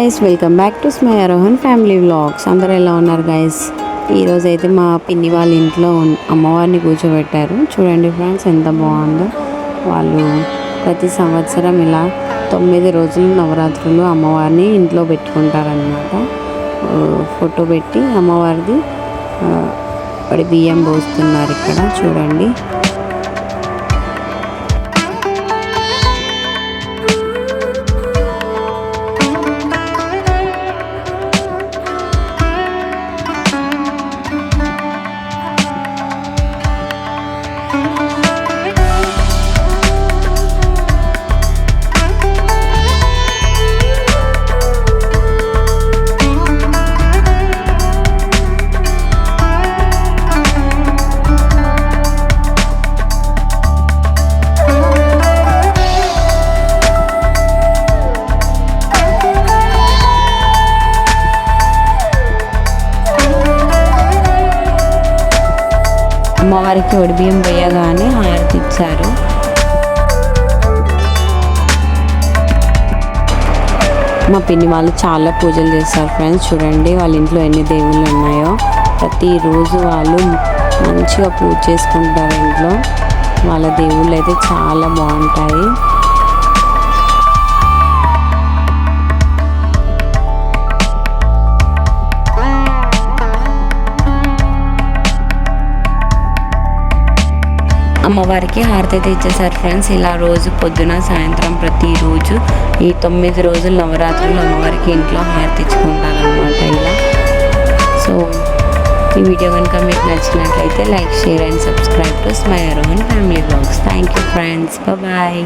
Guys, welcome back to Smai Arohan family vlogs. అందరూ ఎలా ఉన్నారు గైస్? ఈరోజు అయితే మా పిన్ని వాళ్ళ ఇంట్లో అమ్మవారిని కూర్చోబెట్టారు. చూడండి ఫ్రెండ్స్, ఎంత బాగుందో. వాళ్ళు ప్రతి సంవత్సరం ఇలా 9 రోజులు నవరాత్రులు అమ్మవారిని ఇంట్లో పెట్టుకుంటారనమాట. ఫోటో పెట్టి అమ్మవారిది పడి బియ్యం పోస్తున్నారు ఇక్కడ చూడండి. అమ్మవారికి ఒడిబియ్యం వేయగానే హారతి ఇచ్చారు. మా పిన్ని వాళ్ళు చాలా పూజలు చేస్తారు ఫ్రెండ్స్. చూడండి వాళ్ళ ఇంట్లో ఎన్ని దేవుళ్ళు ఉన్నాయో. ప్రతిరోజు వాళ్ళు మంచిగా పూజ చేసుకుంటారు ఇంట్లో. వాళ్ళ దేవుళ్ళు అయితే చాలా బాగుంటాయి. అమ్మవారికి హారతి అయితే ఇచ్చేసారు ఫ్రెండ్స్. ఇలా రోజు పొద్దున సాయంత్రం ప్రతిరోజు ఈ 9 రోజులు నవరాత్రులు అమ్మవారికి ఇంట్లో హారతి ఇచ్చుకుంటారనమాట ఇలా. సో ఈ వీడియో కనుక మీకు నచ్చినట్లయితే like, share and subscribe to Smai Arohan family vlogs. Thank you friends, bye.